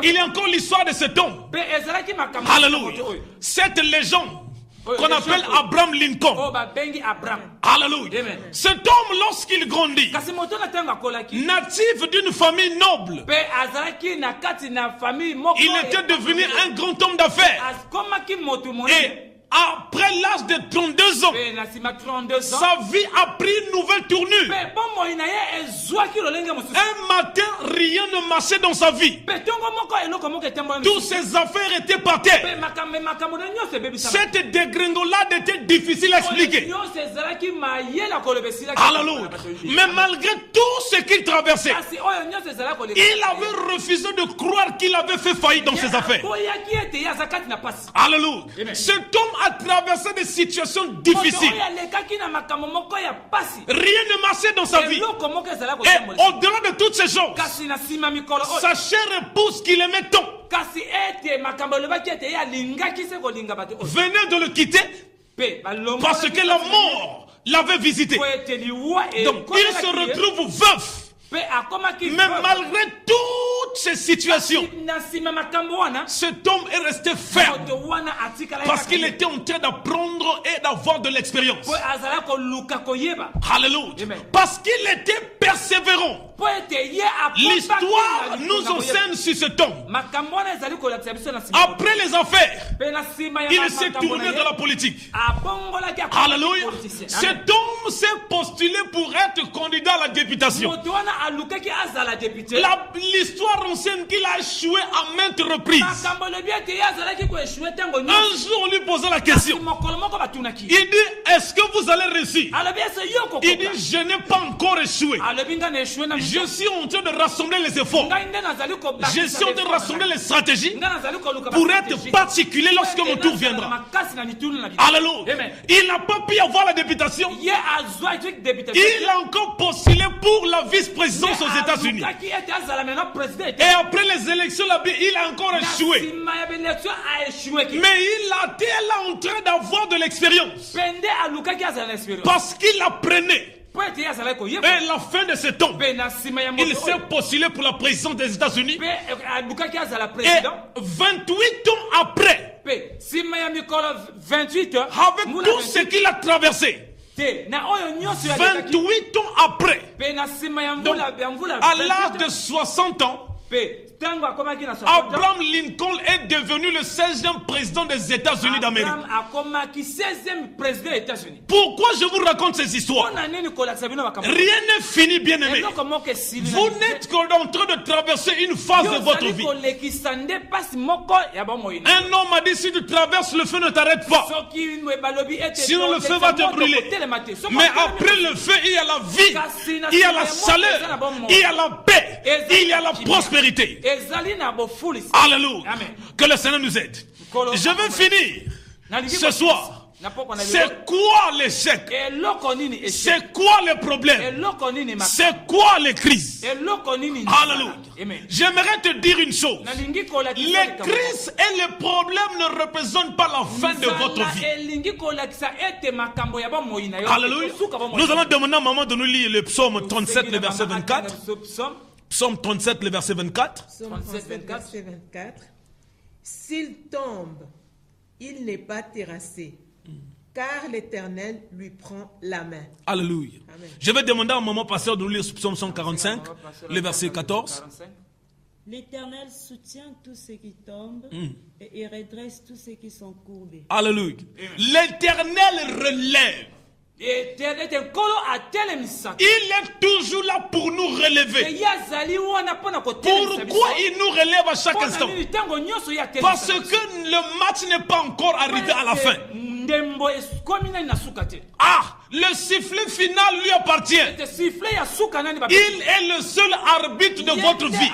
Il y a encore l'histoire de cet homme. Alléluia. Cette légende qu'on appelle Abraham Lincoln. Alléluia. Cet homme, lorsqu'il grandit, natif d'une famille noble, il était devenu un grand homme d'affaires. Et après l'âge de 32 ans, sa vie a pris une nouvelle tournure. Un matin, rien ne marchait dans sa vie. Toutes ses affaires étaient par terre. Cette dégringolade était difficile à expliquer. Alléluia. Mais malgré tout ce qu'il traversait, il avait refusé de croire qu'il avait fait faillite dans ses affaires. Alléluia. Cet homme a traversé des situations difficiles. Rien ne marchait dans sa vie. Et au-delà de toutes ces choses, sa chère épouse qu'il aimait tant venait de le quitter parce que la mort l'avait visité. Donc il se retrouve veuf. Mais malgré toutes ces situations, cet homme est resté ferme parce qu'il était en train d'apprendre et d'avoir de l'expérience. Alléluia. Parce qu'il était persévérant. L'histoire nous enseigne sur cet homme. Après les affaires, il s'est tourné dans la politique. Alléluia. Cet homme s'est postulé pour être candidat à la députation. L'histoire enseigne qu'il a échoué à maintes reprises. Un jour, on lui posait la question. Il dit, est-ce que vous allez réussir? Il dit, je n'ai pas encore échoué. Je suis en train de rassembler les efforts. Je suis en train de rassembler les stratégies pour être particulier lorsque mon tour viendra. Alléluia. Il n'a pas pu avoir la députation. Il a encore postulé pour la vice-présidence aux États-Unis. Et après les élections, il a encore échoué. Mais il était là en train d'avoir de l'expérience. Parce qu'il apprenait. Et la fin de ce temps, il s'est postulé pour la présidence des États-Unis. Et 28 ans après, avec tout ce qu'il a traversé, 28 ans après, donc, à l'âge de 60 ans, Abraham Lincoln est devenu le 16e président des États-Unis d'Amérique. Pourquoi je vous raconte ces histoires? Rien n'est fini, bien aimé. Vous n'êtes qu'en train de traverser une phase de votre vie. Un homme a dit, si tu traverses le feu, ne t'arrête pas. Sinon le feu va te brûler. Mais après le feu, il y a la vie, il y a la chaleur, il y a la paix, il y a la prospérité. Alléluia. Que le Seigneur nous aide. Je veux finir ce soir. C'est quoi l'échec? C'est quoi les problèmes? C'est quoi les crises? Alléluia. J'aimerais te dire une chose. Les crises et les problèmes ne représentent pas la fin de votre vie. Alléluia. Nous allons demander à maman de nous lire le psaume 37, le verset 24. Psaume 37, le verset 24.
Psaume 37, verset 24. S'il tombe, il n'est pas terrassé, car l'Éternel lui prend la main.
Alléluia.
Amen.
Je vais demander à maman pasteur de nous lire Psaume 145, le verset 14.
L'Éternel soutient tous ceux qui tombent et il redresse tous ceux qui sont courbés.
Alléluia. L'Éternel relève. Il est toujours là pour nous relever. Pourquoi il nous relève à chaque instant? Parce que le match n'est pas encore arrivé à la fin. Ah, Le sifflet final lui appartient. Il est le seul arbitre de votre vie.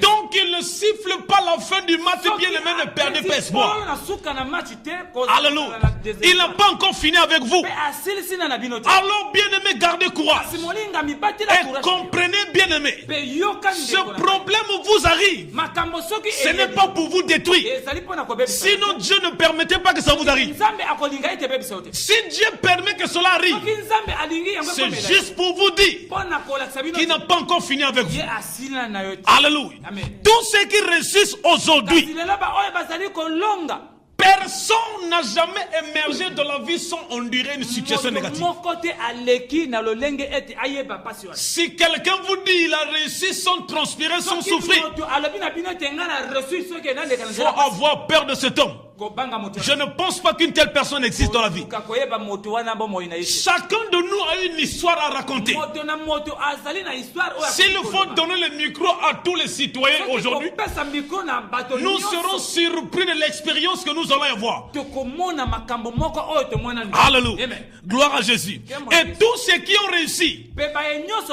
Donc il ne siffle pas la fin du match, bien aimé, ne perdez pas espoir. Alléluia. Il n'a pas encore fini avec vous. Alors bien aimé, gardez courage. Et comprenez bien aimé, ce problème vous arrive. Ce n'est pas pour vous détruire. Sinon Dieu ne permettait pas que ça vous arrive. Si Dieu permet que cela arrive, c'est juste pour vous dire qu'il n'a pas encore fini avec vous. Alléluia. Tous ceux qui réussissent aujourd'hui, personne n'a jamais émergé de la vie sans endurer une situation négative. Si quelqu'un vous dit qu'il a réussi sans transpirer, sans souffrir, il faut avoir peur de cet homme. Je ne pense pas qu'une telle personne existe dans la vie. Chacun de nous a une histoire à raconter. S'il faut donner le micro à tous les citoyens aujourd'hui, nous serons surpris de l'expérience que nous allons avoir. Alléluia. Gloire à Jésus. Et tous ceux qui ont réussi,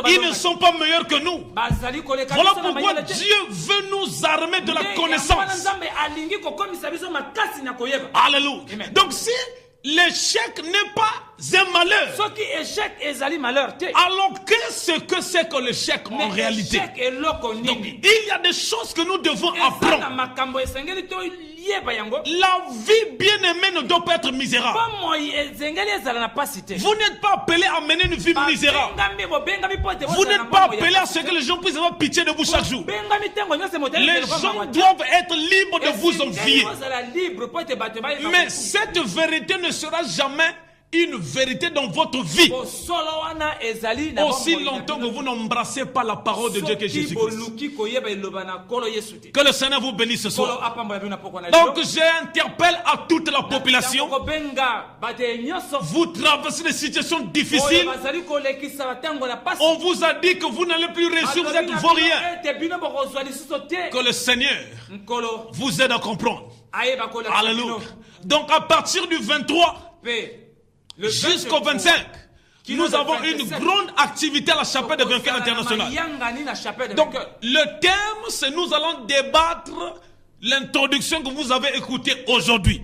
ils ne sont pas meilleurs que nous. Voilà pourquoi Dieu veut nous armer de la connaissance. Alléluia. Donc si l'échec n'est pas un malheur, alors qu'est-ce que c'est que l'échec en réalité? Donc, il y a des choses que nous devons apprendre. La vie bien-aimée ne doit pas être misérable. Vous n'êtes pas appelé à mener une vie misérable. Vous n'êtes pas appelé à ce que les gens puissent avoir pitié de vous chaque jour. Les gens doivent être libres de vous envier. Mais cette vérité ne sera jamais une vérité dans votre vie aussi longtemps que vous n'embrassez pas la parole de Dieu que Jésus-Christ. Que le Seigneur vous bénisse ce soir. Donc j'interpelle à toute la population. Vous traversez des situations difficiles. On vous a dit que vous n'allez plus réussir, vous êtes vaurien. Que le Seigneur vous aide à comprendre. Alléluia. Donc à partir du 23 jusqu'au 25, nous avons une grande activité à la chapelle des vainqueurs internationale. Donc, le thème, c'est nous allons débattre l'introduction que vous avez écoutée aujourd'hui.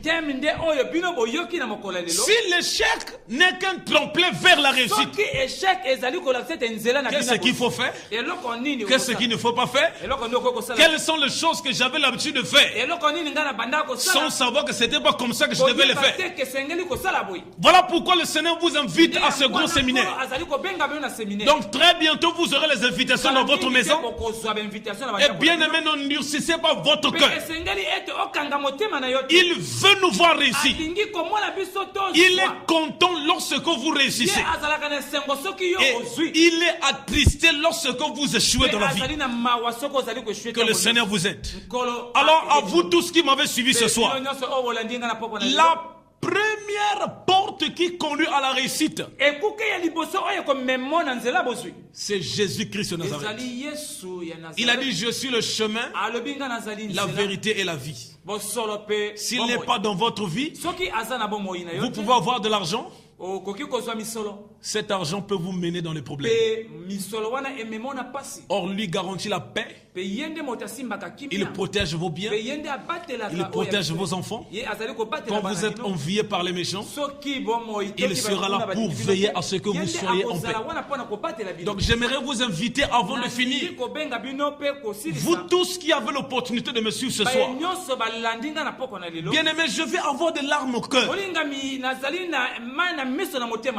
Si l'échec n'est qu'un tremplin vers la réussite, qu'est-ce qu'il faut faire? Qu'est-ce qu'il ne faut pas faire? Quelles sont les choses que j'avais l'habitude de faire sans savoir que ce n'était pas comme ça que je devais les faire? Voilà pourquoi le Seigneur vous invite à ce grand séminaire. Donc très bientôt vous aurez les invitations dans votre maison. Et bien aimé, n'endurcissez pas votre cœur. Il veut nous voir réussir. Il est content lorsque vous réussissez. Et il est attristé lorsque vous échouez dans la vie. Que le Seigneur vous aide. Alors à vous tous qui m'avez suivi ce soir, la première porte qui conduit à la réussite, c'est Jésus-Christ de Nazareth. Il a dit: je suis le chemin, la vérité et la vie. S'il n'est pas dans votre vie, vous pouvez avoir de l'argent. Cet argent peut vous mener dans les problèmes. Or, lui garantit la paix. Il protège vos biens. Il protège vos enfants. Quand vous êtes enviés par les méchants, il sera là pour veiller à ce que vous soyez en paix. Donc, j'aimerais vous inviter avant de finir, vous tous qui avez l'opportunité de me suivre ce soir. Bien aimé, je vais avoir des larmes au cœur.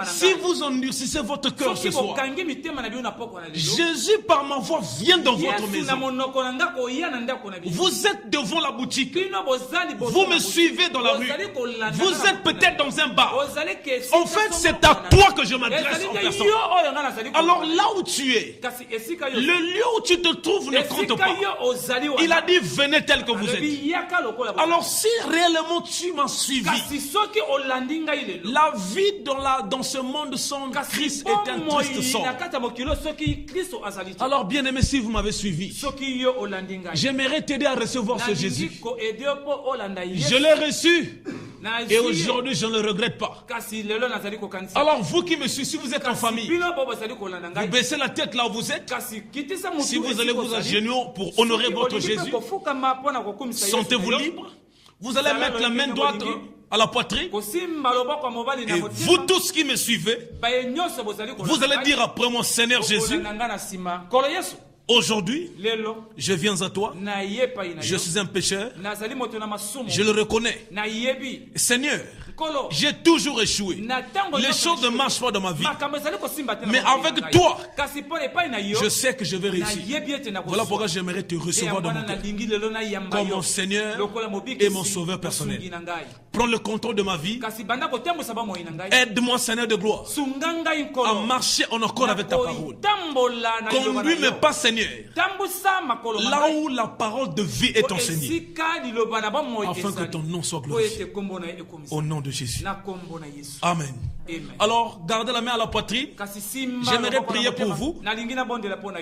Si vous endurcissez votre cœur ce soir, Jésus par ma voix vient dans votre maison. Vous êtes devant la boutique. Vous me suivez dans la rue. Vous êtes peut-être dans un bar. En fait, c'est à toi que je m'adresse en personne. Alors là où tu es, le lieu où tu te trouves ne compte pas. Il a dit: venez tel que vous êtes. Alors si réellement tu m'as suivi, la vie dans ce monde sans Christ est un triste sort. Alors bien aimé, si vous m'avez suivi, j'aimerais t'aider à recevoir ce Jésus. Je l'ai reçu Et aujourd'hui, je ne le regrette pas. Alors vous qui me suivez, si vous êtes en famille, vous baissez la tête là où vous êtes. Si vous allez vous agenouiller pour honorer votre Jésus, sentez-vous libre. Vous allez mettre la main droite à la poitrine. Et vous tous qui me suivez, vous allez dire après moi, Seigneur Jésus, aujourd'hui, je viens à toi. Je suis un pécheur. Je le reconnais. Seigneur, j'ai toujours échoué. Les choses ne marchent pas dans ma vie. Mais avec toi, je sais que je vais réussir. Voilà pourquoi j'aimerais te recevoir dans mon cœur comme mon Seigneur et mon Sauveur personnel. Prends le contrôle de ma vie. Aide-moi, Seigneur de gloire, à marcher en accord avec ta parole. Conduis-moi pas, Seigneur, là où la parole de vie est enseignée, afin que ton nom soit glorifié. Au nom de Jésus. Amen. Alors, gardez la main à la poitrine. J'aimerais prier pour vous.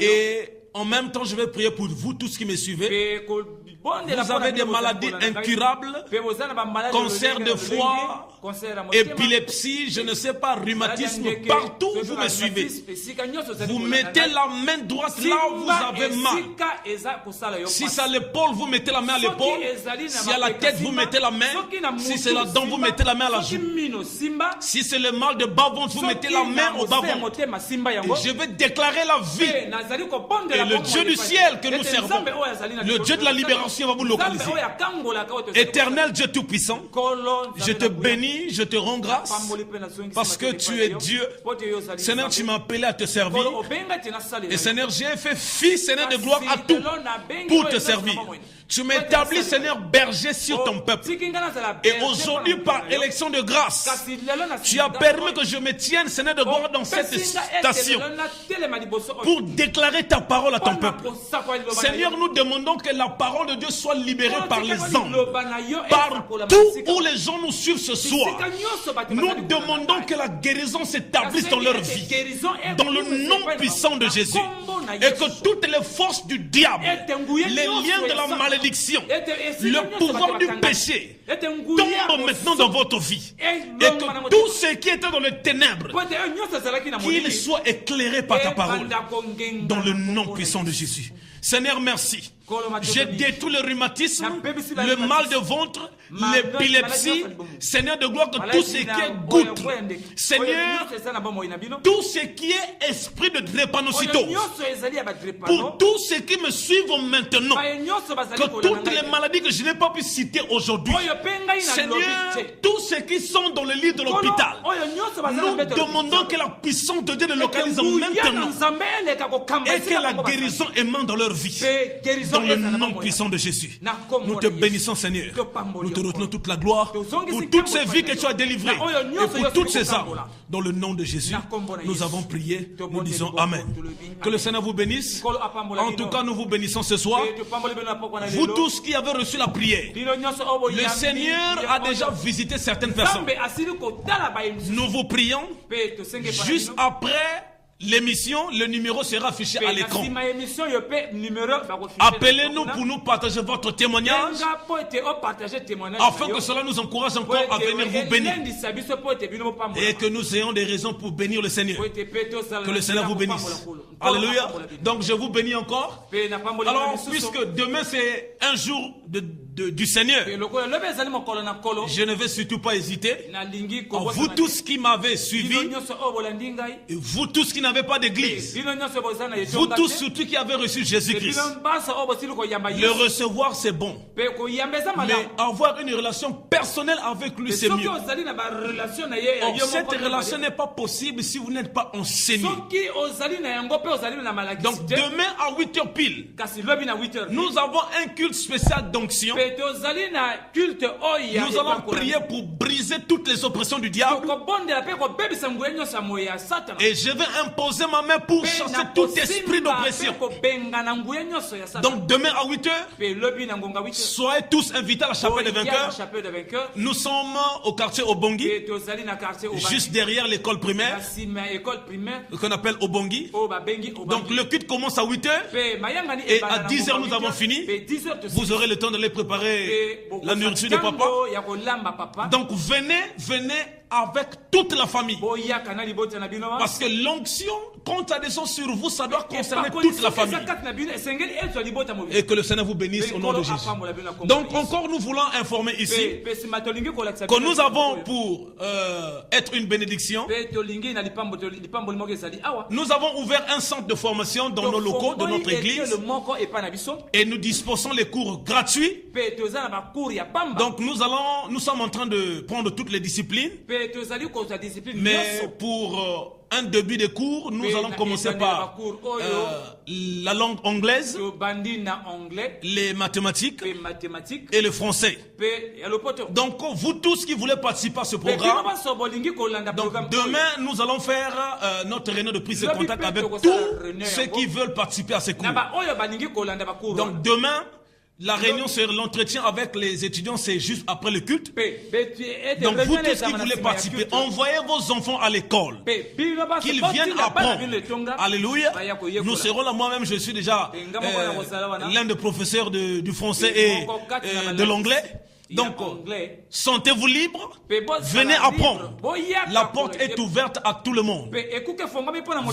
Et en même temps, je vais prier pour vous, tous qui me suivez. Vous avez des maladies incurables, cancer de foie, épilepsie, je ne sais pas, rhumatisme, partout où vous me suivez. Vous mettez la main droite là où vous avez mal. Si c'est à l'épaule, vous mettez la main à l'épaule. Si à la tête, vous mettez la main. Si c'est la dent, vous mettez la main à la joue. Si c'est le mal de bas-ventre, vous mettez la main au bas-ventre. Et je vais déclarer la vie. Et le Dieu du ciel que nous servons, le Dieu de la libération, va vous localiser. Éternel Dieu Tout-Puissant, je te bénis, je te rends grâce parce que tu es Dieu. Seigneur, tu m'as appelé à te servir. Et Seigneur, j'ai fait fils, Seigneur de gloire, à tout pour te servir. Tu m'établis, Seigneur, berger sur ton peuple. Et aujourd'hui, par élection de grâce, tu as permis que je me tienne, Seigneur de gloire, dans cette station pour déclarer ta parole à ton peuple. Seigneur, nous demandons que la parole de Dieu soit libérée par les hommes. Partout où les gens nous suivent ce soir, nous demandons que la guérison s'établisse dans leur vie, dans le nom puissant de Jésus. Et que toutes les forces du diable, les liens de la malédiction, le pouvoir du péché tombe maintenant dans votre vie. Et que tout ce qui était dans les ténèbres, qu'il soit éclairé par ta parole. Dans le nom puissant de Jésus. Seigneur, merci. J'ai détruit le rhumatisme, le mal de ventre, l'épilepsie. Seigneur de gloire, que tout ce qui est goutte, Seigneur, tout ce qui est esprit de drépanocytose, pour tous ceux qui me suivent maintenant, que toutes les maladies que je n'ai pas pu citer aujourd'hui, Seigneur, tous ceux qui sont dans le lit de l'hôpital, nous demandons que la puissance de Dieu les localise maintenant et que la guérison émane dans leur vie. Dans le nom puissant de Jésus. Nous te bénissons, Seigneur. Nous te retenons toute la gloire pour toutes ces vies que tu as délivrées et pour toutes ces âmes. Dans le nom de Jésus, nous avons prié. Nous disons Amen. Que le Seigneur vous bénisse. En tout cas, nous vous bénissons ce soir. Vous tous qui avez reçu la prière, le Seigneur a déjà visité certaines personnes. Nous vous prions. Juste après l'émission, le numéro sera affiché à l'écran. Appelez-nous pour nous partager votre témoignage, afin que cela nous encourage encore à venir vous bénir. Et que nous ayons des raisons pour bénir le Seigneur. Que le Seigneur vous bénisse. Alléluia. Donc je vous bénis encore. Alors, puisque demain c'est un jour du Seigneur, je ne vais surtout pas hésiter. Vous tous qui m'avez suivi, et vous tous qui n'avez pas d'église, vous tous surtout qui avez reçu Jésus-Christ, le recevoir c'est bon, mais avoir une relation personnelle avec lui c'est mieux. Or, cette relation n'est pas possible si vous n'êtes pas enseigné. Donc demain à 8h pile, nous avons un culte spécial d'onction. Nous allons prier pour briser toutes les oppressions du diable. Et je vais imposer ma main pour chasser tout esprit d'oppression. Donc demain à 8h, soyez tous invités à la chapelle des vainqueurs. Nous sommes au quartier Obongi, juste derrière l'école primaire, qu'on appelle Obongi. Donc le culte commence à 8h et à 10h nous avons fini. Vous aurez le temps de les préparer préparer la nourriture de papa. Donc venez avec toute la famille. Parce que l'onction, quand ça descend sur vous, ça doit concerner toute la famille. Et que le Seigneur vous bénisse au nom de Jésus. Donc encore nous voulons informer ici que nous avons pour être une bénédiction. Nous avons ouvert un centre de formation dans nos locaux de notre église. Et nous disposons les cours gratuits. Donc nous sommes en train de prendre toutes les disciplines. Mais pour un début de cours, nous allons commencer par la langue anglaise, les mathématiques et le français. Donc vous tous qui voulez participer à ce programme, donc demain nous allons faire notre réunion de prise de contact avec tous ceux qui veulent participer à ces cours. Donc demain, la réunion sur l'entretien avec les étudiants, c'est juste après le culte. Donc vous tous qui voulez participer, envoyez vos enfants à l'école, qu'ils viennent apprendre. Alléluia. Nous serons là, moi-même je suis déjà l'un des professeurs du français et de l'anglais. Donc, sentez-vous libre, venez apprendre. La porte est ouverte à tout le monde.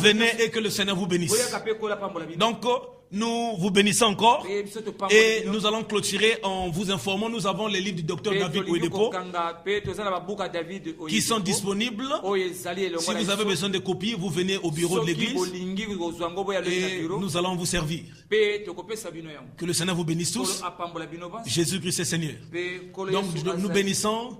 Venez et que le Seigneur vous bénisse. Donc, nous vous bénissons encore et nous allons clôturer en vous informant. Nous avons les livres du docteur David Oyedepo qui sont disponibles. Si vous avez besoin de copies, vous venez au bureau de l'église et nous allons vous servir. Que le Seigneur vous bénisse tous. Jésus-Christ est Seigneur. Donc nous bénissons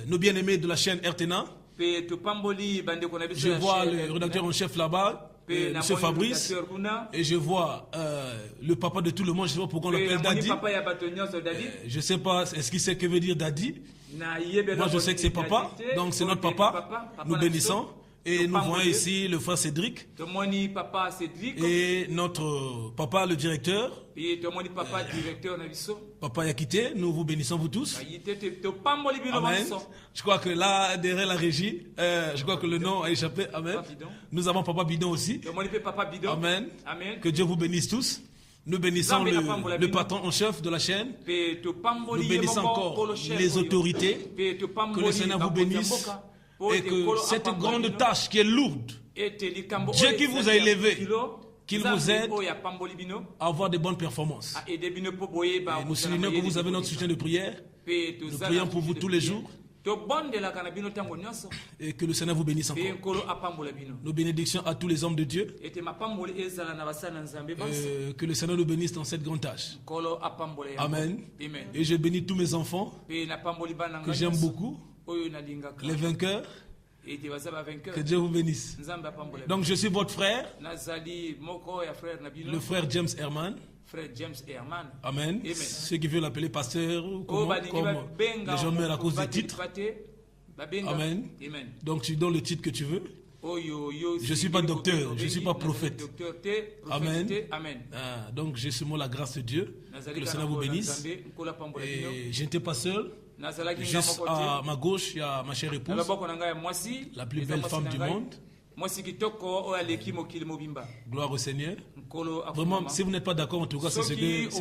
nos bien-aimés de la chaîne RTNA. Je vois le rédacteur en chef là-bas, Monsieur Fabrice, et je vois le papa de tout le monde. Je ne sais pas pourquoi on l'appelle Daddy. Je ne sais pas, est-ce qu'il sait que veut dire Daddy? Moi je sais que c'est papa, donc c'est notre papa. Nous bénissons. Et nous voyons ici le frère Cédric et notre papa le directeur. Papa Yakité, nous vous bénissons vous tous. Amen. Je crois que là, derrière la régie, je crois que le nom a échappé. Amen. Nous avons Papa Bidon aussi. Amen. Que Dieu vous bénisse tous. Nous bénissons le patron en chef de la chaîne. Nous bénissons encore les autorités. Que le Seigneur vous bénisse. Et que cette grande tâche qui est lourde, Dieu qui vous a élevé, qu'il vous aide à avoir de bonnes performances. Et nous soulignons que vous avez notre soutien de prière. Nous prions pour vous tous les jours. Et que le Seigneur vous bénisse encore. Nos bénédictions à tous les hommes de Dieu. Que le Seigneur nous bénisse dans cette grande tâche. Amen. Et je bénis tous mes enfants que j'aime beaucoup. Les vainqueurs, que Dieu vous bénisse. Donc je suis votre frère, le frère James Herman. Amen. Ceux qui veulent l'appeler pasteur, comme les gens meurent à cause des titres. Amen. Donc tu donnes le titre que tu veux. Je ne suis pas docteur, je ne suis pas prophète. Amen. Donc j'ai seulement la grâce de Dieu. Que le Seigneur vous bénisse. Et je n'étais pas seul. Juste à ma gauche, il y a ma chère épouse, la plus belle femme du monde. Gloire au Seigneur. Vraiment, si vous n'êtes pas d'accord, en tout cas, c'est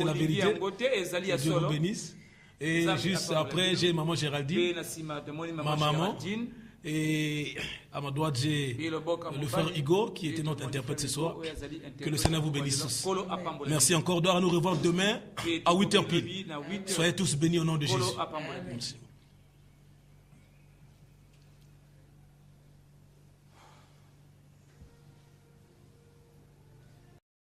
la vérité. Dieu vous bénisse. Et juste après, j'ai maman Géraldine, ma maman. Et à ma droite, j'ai le frère Hugo qui était notre interprète ce soir. Que le Seigneur vous bénisse tous. Merci encore. Nous revoir demain à 8h pile. Soyez tous bénis au nom de Jésus. Merci.